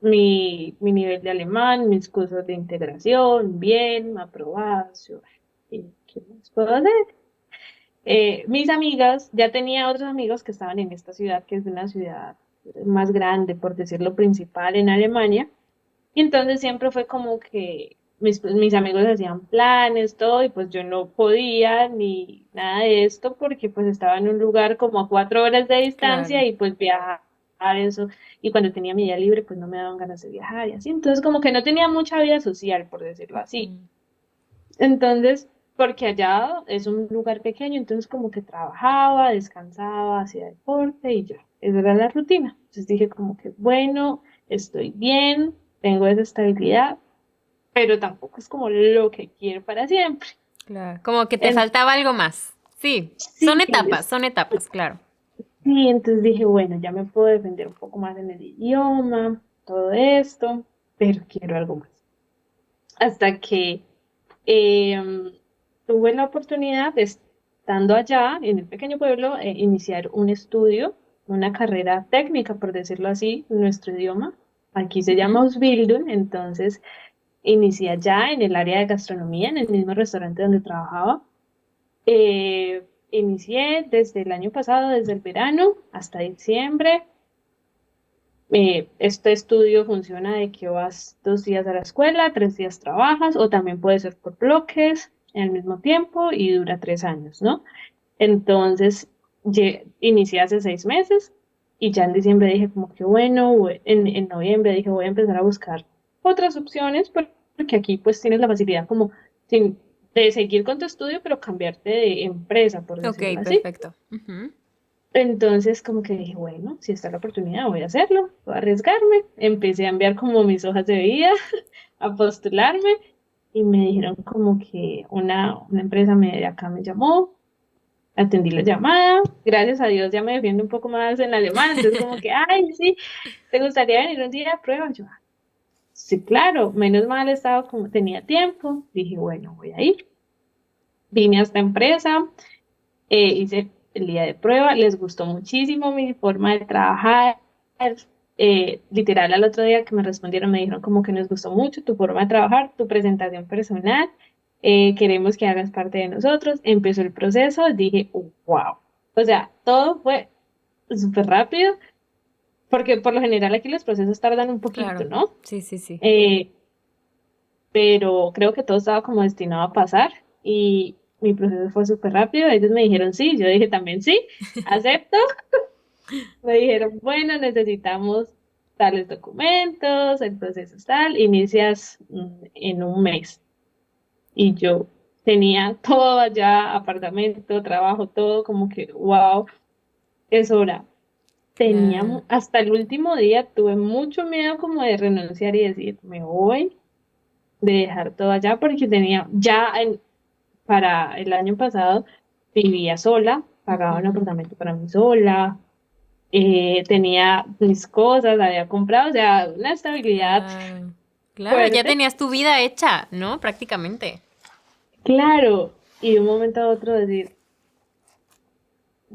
mi nivel de alemán, mis cursos de integración, bien, aprobados. Yo, "¿Y qué más puedo hacer?". Mis amigas, ya tenía otros amigos que estaban en esta ciudad, que es una ciudad más grande, por decirlo principal, en Alemania. Y entonces siempre fue como que mis amigos hacían planes, todo, y pues yo no podía ni nada de esto porque pues estaba en un lugar como a 4 horas de distancia Claro. y pues viajar eso. Y cuando tenía mi día libre pues no me daban ganas de viajar y así. Entonces como que no tenía mucha vida social, por decirlo así. Mm. Entonces, porque allá es un lugar pequeño, entonces como que trabajaba, descansaba, hacía deporte y ya, esa era la rutina. Entonces dije como que, bueno, estoy bien, tengo esa estabilidad, pero tampoco es como lo que quiero para siempre. Claro. Como que te En- faltaba algo más. Sí, sí, son etapas, claro. sí, entonces dije, bueno, ya me puedo defender un poco más en el idioma, todo esto, pero quiero algo más. Hasta que eh, tuve la oportunidad de, estando allá en el pequeño pueblo, iniciar un estudio, una carrera técnica, por decirlo así, en nuestro idioma. Aquí se llama Ujú. Ausbildung, entonces inicié allá en el área de gastronomía, en el mismo restaurante donde trabajaba. Inicié desde el año pasado, desde el verano hasta diciembre. Este estudio funciona de que vas 2 días a la escuela, 3 días trabajas, o también puede ser por bloques al mismo tiempo y dura 3 años, ¿no? Entonces, inicié hace 6 meses y ya en diciembre dije como que bueno, en noviembre dije voy a empezar a buscar otras opciones porque aquí pues tienes la facilidad como de seguir con tu estudio, pero cambiarte de empresa, por Ok, decirlo así. perfecto. Ujú. Entonces, como que dije, bueno, si está la oportunidad, voy a hacerlo, voy a arriesgarme. Empecé a enviar como mis hojas de vida, a postularme, y me dijeron como que una empresa de acá me llamó, atendí la llamada, gracias a Dios ya me defiendo un poco más en alemán, entonces como que, ay, sí, ¿te gustaría venir un día a prueba? Yo, "Ah, sí, claro, menos mal estaba como tenía tiempo, dije, bueno, voy a ir. Vine a esta empresa, hice el día de prueba, les gustó muchísimo mi forma de trabajar. Literal, al otro día que me respondieron, me dijeron como que nos gustó mucho tu forma de trabajar, tu presentación personal, queremos que hagas parte de nosotros. Empezó el proceso, dije, wow. O sea, todo fue súper rápido, porque por lo general aquí los procesos tardan un poquito, Claro. ¿no? Sí, sí, sí. Eh, pero creo que todo estaba como destinado a pasar y mi proceso fue súper rápido. Ellos me dijeron sí, yo dije también sí, acepto. Me dijeron, bueno, necesitamos tales documentos, el proceso es tal, inicias en un mes. Y yo tenía todo allá, apartamento, trabajo, todo como que, wow, es hora. Claro. Hasta el último día tuve mucho miedo como de renunciar y decir, me voy, de dejar todo allá, porque tenía para el año pasado vivía sola, pagaba un Ujú. apartamento para mí sola, tenía mis cosas, había comprado, o sea, una estabilidad Claro. Claro, ya fuerte. tenías tu vida hecha, ¿no? Prácticamente. Claro, y de un momento a otro decir,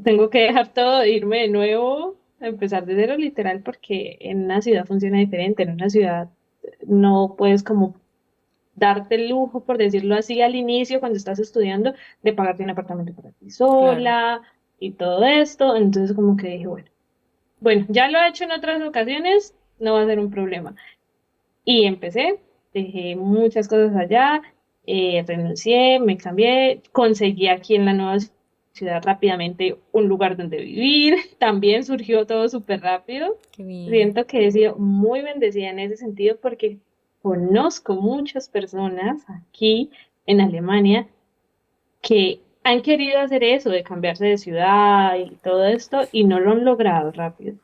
tengo que dejar todo, irme de nuevo, empezar de cero literal, porque en una ciudad funciona diferente, en una ciudad no puedes como darte el lujo, por decirlo así, al inicio, cuando estás estudiando, de pagarte un apartamento para ti Claro. sola y todo esto. Entonces, como que dije, bueno, ya lo he hecho en otras ocasiones, no va a ser un problema. Y empecé, dejé muchas cosas allá, renuncié, me cambié, conseguí aquí en la nueva ciudad rápidamente un lugar donde vivir. También surgió todo súper rápido. Qué bien. Siento que he sido muy bendecida en ese sentido porque conozco muchas personas aquí en Alemania que han querido hacer eso, de cambiarse de ciudad y todo esto, y no lo han logrado rápido.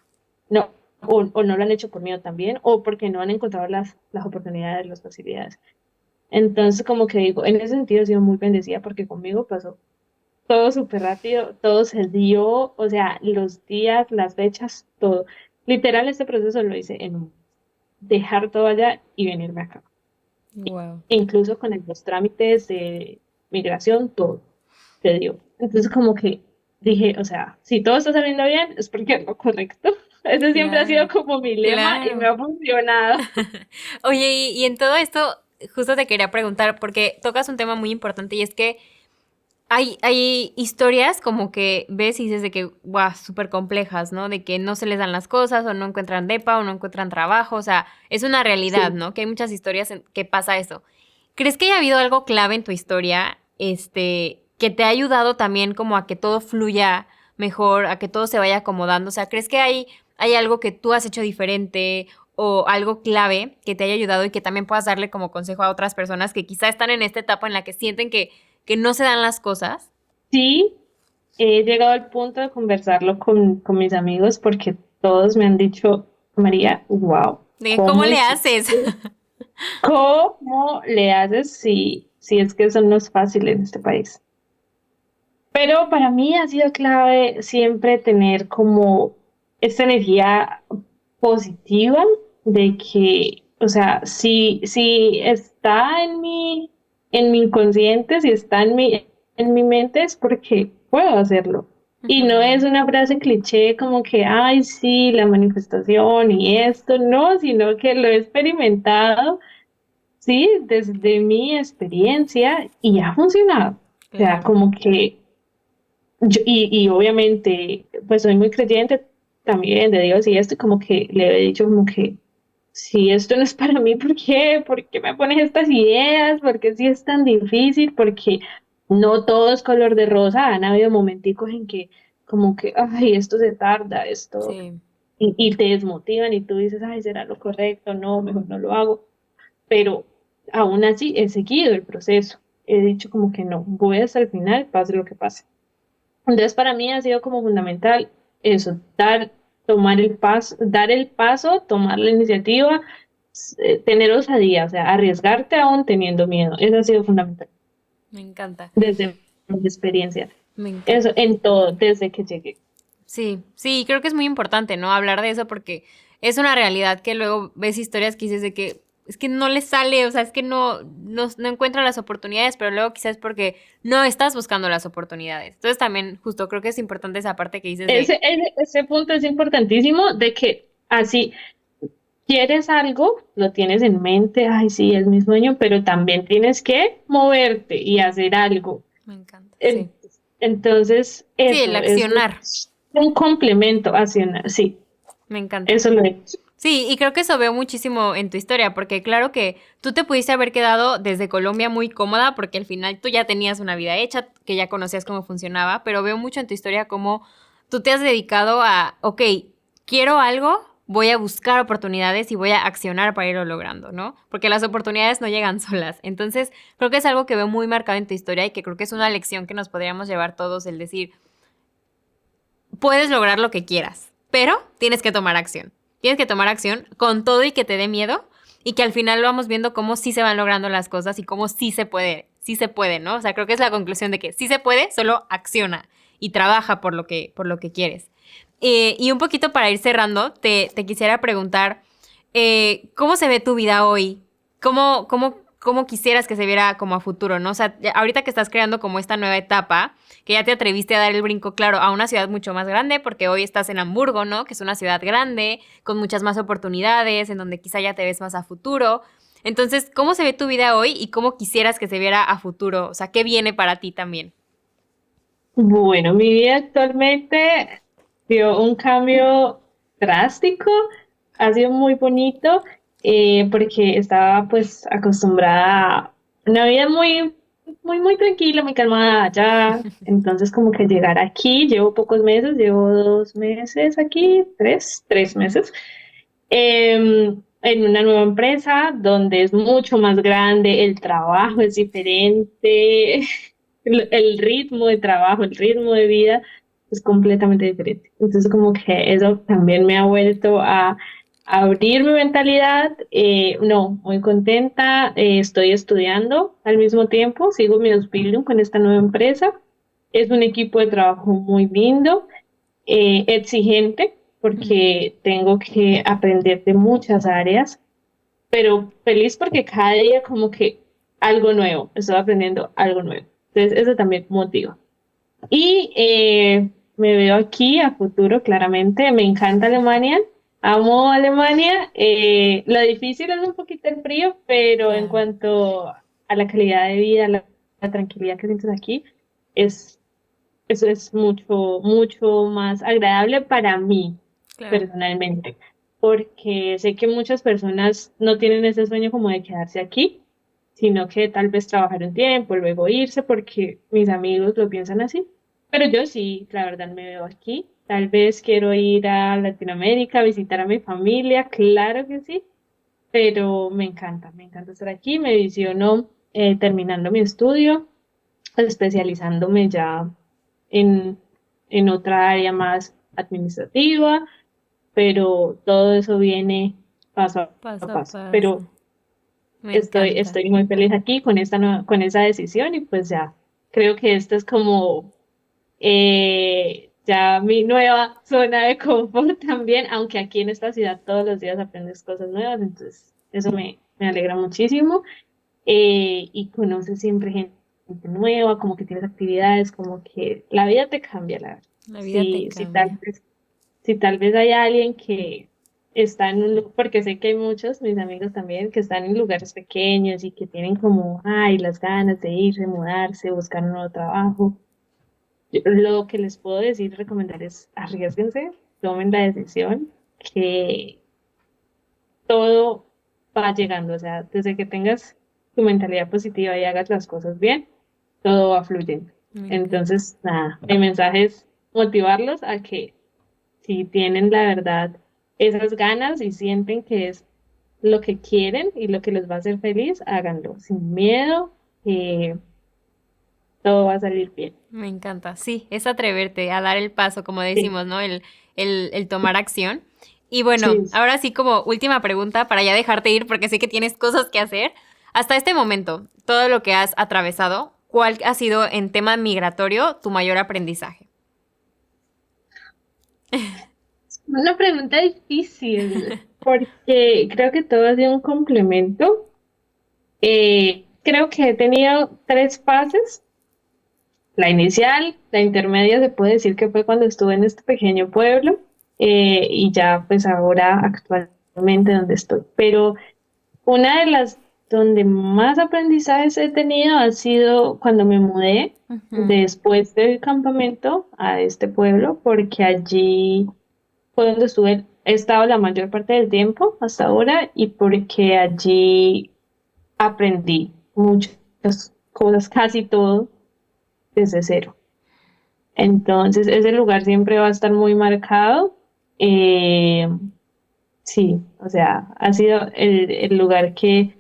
No, o no lo han hecho por miedo también, o porque no han encontrado las oportunidades, las facilidades. Entonces, como que digo, en ese sentido he sido muy bendecida porque conmigo pasó todo súper rápido, todo se dio, o sea, los días, las fechas, todo. Literal, este proceso lo hice en dejar todo allá y venirme acá. Wow. E incluso con los trámites de migración, todo se dio. Entonces, como que dije, o sea, si todo está saliendo bien, es porque es lo correcto. Ese siempre ha sido Claro, como mi lema y me claro. ha funcionado. Oye, y en todo esto, justo te quería preguntar, porque tocas un tema muy importante y es que hay historias como que ves y dices de que, guau, súper complejas, ¿no? De que no se les dan las cosas o no encuentran depa o no encuentran trabajo, o sea, es una realidad, Sí, ¿no? Que hay muchas historias en que pasa eso. ¿Crees que haya habido algo clave en tu historia, que te ha ayudado también como a que todo fluya mejor, a que todo se vaya acomodando? O sea, ¿crees que hay algo que tú has hecho diferente o algo clave que te haya ayudado y que también puedas darle como consejo a otras personas que quizá están en esta etapa en la que sienten que no se dan las cosas? sí, he llegado al punto de conversarlo con mis amigos porque todos me han dicho, María, wow, De cómo ¿cómo le hiciste? haces. ¿Cómo le haces si es que eso no es fácil en este país? Pero para mí ha sido clave siempre tener como esta energía positiva de que, o sea, si está en mi inconsciente, si está en mi mente, es porque puedo hacerlo. Y no es Ujú. una frase cliché como que, ay, sí, la manifestación y esto, no, sino que lo he experimentado, sí, desde mi experiencia y ha funcionado. O sea, Claro. como que y obviamente, pues soy muy creyente también de Dios y esto, y como que le he dicho como que si esto no es para mí, ¿por qué? ¿Por qué me pones estas ideas? ¿Por qué si es tan difícil? Porque no todo es color de rosa, han habido momenticos en que como que, ay, esto se tarda, esto, Sí. y te desmotivan y tú dices, ay, ¿será lo correcto? No, mejor no lo hago, pero aún así he seguido el proceso, he dicho como que no, voy hasta el final, pase lo que pase. Entonces, para mí ha sido como fundamental eso, tomar el paso, dar el paso, tomar la iniciativa, tener osadía, o sea, arriesgarte aún teniendo miedo. Eso ha sido fundamental Me encanta. desde mi experiencia. Me encanta. Eso en todo, desde que llegué. Sí, sí, creo que es muy importante, ¿no? Hablar de eso porque es una realidad que luego ves historias que dices de que es que no le sale, o sea, es que no encuentra las oportunidades, pero luego quizás es porque no estás buscando las oportunidades. Entonces también justo creo que es importante esa parte que dices de, Ese punto es importantísimo de que así quieres algo, lo tienes en mente, ay, sí, es mi sueño, pero también tienes que moverte y hacer algo. me encanta, En- sí. entonces, Sí, el eso accionar, es un complemento hacia, sí, me encanta. eso lo es. Sí, y creo que eso veo muchísimo en tu historia, porque claro que tú te pudiste haber quedado desde Colombia muy cómoda, porque al final tú ya tenías una vida hecha, que ya conocías cómo funcionaba, pero veo mucho en tu historia cómo tú te has dedicado a, ok, quiero algo, voy a buscar oportunidades y voy a accionar para irlo logrando, ¿no? Porque las oportunidades no llegan solas. Entonces, creo que es algo que veo muy marcado en tu historia y que creo que es una lección que nos podríamos llevar todos, el decir, puedes lograr lo que quieras, pero tienes que tomar acción. Tienes que tomar acción con todo y que te dé miedo y que al final lo vamos viendo cómo sí se van logrando las cosas y cómo sí se puede, ¿no? O sea, creo que es la conclusión de que sí se puede, solo acciona y trabaja por lo que quieres. Y un poquito para ir cerrando, te quisiera preguntar, ¿cómo se ve tu vida hoy? ¿Cómo quisieras que se viera como a futuro, no? O sea, ahorita que estás creando como esta nueva etapa, que ya te atreviste a dar el brinco, claro, a una ciudad mucho más grande, porque hoy estás en Hamburgo, ¿no? Que es una ciudad grande, con muchas más oportunidades, en donde quizá ya te ves más a futuro. Entonces, ¿cómo se ve tu vida hoy y cómo quisieras que se viera a futuro? O sea, ¿qué viene para ti también? Bueno, mi vida actualmente dio un cambio drástico, ha sido muy bonito porque estaba pues acostumbrada a una vida muy tranquila, muy calmada allá. Entonces como que llegar aquí, llevo pocos meses, llevo 2 meses aquí, tres meses, en una nueva empresa donde es mucho más grande, el trabajo es diferente, el ritmo de trabajo, el ritmo de vida es completamente diferente. Entonces, como que eso también me ha vuelto a abrir mi mentalidad. No, muy contenta. Estoy estudiando al mismo tiempo, sigo mi Ausbildung con esta nueva empresa. Es un equipo de trabajo muy lindo, exigente, porque tengo que aprender de muchas áreas, pero feliz porque cada día como que algo nuevo, estoy aprendiendo algo nuevo. Entonces, eso también motiva. Y me veo aquí a futuro, claramente. Me encanta Alemania, amo Alemania. Lo difícil es un poquito el frío, pero en Claro, cuanto a la calidad de vida, la tranquilidad que sientes aquí, es, eso es mucho, mucho más agradable para mí, claro. personalmente, porque sé que muchas personas no tienen ese sueño como de quedarse aquí, sino que tal vez trabajar un tiempo, luego irse, porque mis amigos lo piensan así. Pero yo sí, la verdad me veo aquí. Tal vez quiero ir a Latinoamérica, visitar a mi familia, claro que sí, pero me encanta estar aquí. Me visiono terminando mi estudio, especializándome ya en, en otra área más administrativa, pero todo eso viene paso Paso a a paso. paso. Pero Me encanta. estoy muy feliz aquí con con esa decisión y pues ya, creo que esta es como ya mi nueva zona de confort también, aunque aquí en esta ciudad todos los días aprendes cosas nuevas, entonces eso me alegra muchísimo y conoces siempre gente nueva, como que tienes actividades, como que la vida te cambia, la verdad. La vida te cambia. Si tal vez hay alguien que está en porque sé que hay muchos, mis amigos también, que están en lugares pequeños y que tienen como, ay, las ganas de irse, mudarse, buscar un nuevo trabajo. Lo que les puedo decir, recomendar es arriesguense, tomen la decisión, que todo va llegando, o sea, desde que tengas tu mentalidad positiva y hagas las cosas bien, todo va fluyendo. Me encanta. Entonces, nada, mi mensaje es motivarlos a que si tienen la verdad esas ganas y sienten que es lo que quieren y lo que les va a hacer feliz, háganlo sin miedo, que todo va a salir bien. Me encanta. Sí, es atreverte a dar el paso, como Sí, decimos, ¿no? El tomar acción. Y bueno, sí. ahora sí como última pregunta para ya dejarte ir porque sé que tienes cosas que hacer. Hasta este momento, todo lo que has atravesado, ¿cuál ha sido en tema migratorio tu mayor aprendizaje? Una pregunta difícil, porque creo que todo ha sido un complemento. Creo que he tenido tres fases. La inicial, la intermedia se puede decir que fue cuando estuve en este pequeño pueblo y ya pues ahora actualmente donde estoy. Pero una de las donde más aprendizajes he tenido ha sido cuando me mudé Ujú. después del campamento a este pueblo, porque allí fue donde he estado la mayor parte del tiempo hasta ahora y porque allí aprendí muchas cosas, casi todo desde cero. Entonces, ese lugar siempre va a estar muy marcado. Eh, sí, o sea, ha sido el lugar que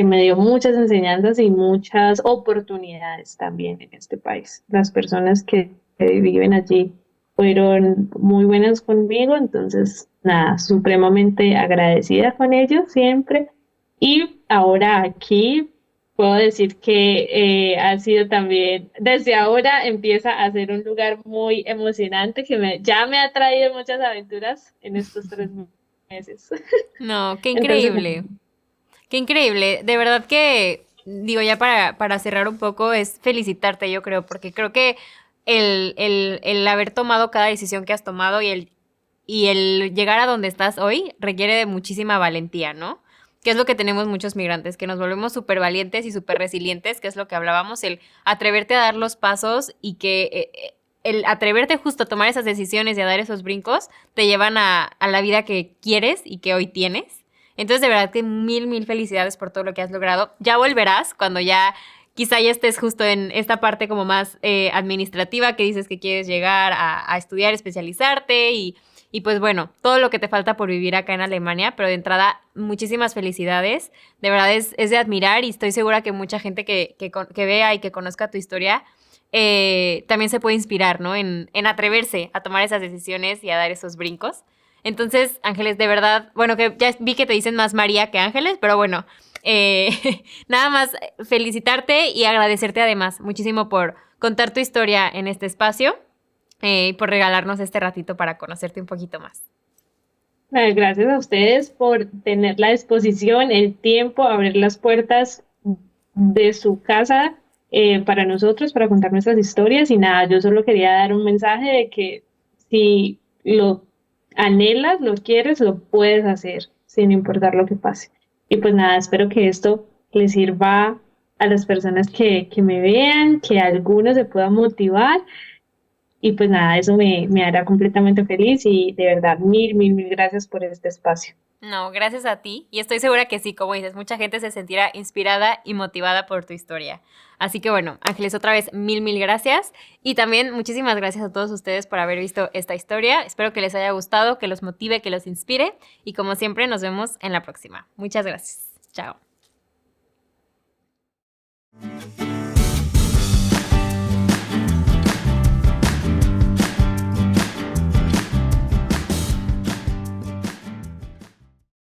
me dio muchas enseñanzas y muchas oportunidades también en este país. Las personas que viven allí fueron muy buenas conmigo, entonces, nada, supremamente agradecida con ellos siempre. Y ahora aquí puedo decir que ha sido también, desde ahora empieza a ser un lugar muy emocionante ya me ha traído muchas aventuras en estos 3 meses. No, qué Entonces, increíble. Qué increíble. De verdad que, digo, ya para cerrar un poco, es felicitarte, yo creo, porque creo que el haber tomado cada decisión que has tomado y el llegar a donde estás hoy requiere de muchísima valentía, ¿no? Que es lo que tenemos muchos migrantes, que nos volvemos súper valientes y súper resilientes, que es lo que hablábamos, el atreverte a dar los pasos y que el atreverte justo a tomar esas decisiones y a dar esos brincos te llevan a la vida que quieres y que hoy tienes. Entonces, de verdad que mil felicidades por todo lo que has logrado. Ya volverás cuando ya quizá ya estés justo en esta parte como más administrativa que dices que quieres llegar a estudiar, especializarte y pues bueno, todo lo que te falta por vivir acá en Alemania, pero de entrada, muchísimas felicidades. De verdad es de admirar y estoy segura que mucha gente que vea y que conozca tu historia también se puede inspirar, ¿no? En atreverse a tomar esas decisiones y a dar esos brincos. Entonces, Ángeles, de verdad, bueno, que ya vi que te dicen más María que Ángeles, pero bueno, eh, nada más felicitarte y agradecerte además muchísimo por contar tu historia en este espacio y por regalarnos este ratito para conocerte un poquito más. gracias a ustedes por tener la disposición, el tiempo, abrir las puertas de su casa para nosotros, para contar nuestras historias y nada, yo solo quería dar un mensaje de que si lo anhelas, lo quieres, lo puedes hacer sin importar lo que pase. Y pues nada, espero que esto les sirva a las personas que me vean, que algunos se puedan motivar y pues nada, eso me hará completamente feliz y de verdad, mil gracias por este espacio. No, gracias a ti. Y estoy segura que sí, como dices, mucha gente se sentirá inspirada y motivada por tu historia. Así que bueno, Ángeles, otra vez mil gracias. Y también muchísimas gracias a todos ustedes por haber visto esta historia. Espero que les haya gustado, que los motive, que los inspire. Y como siempre, nos vemos en la próxima. Muchas gracias. Chao.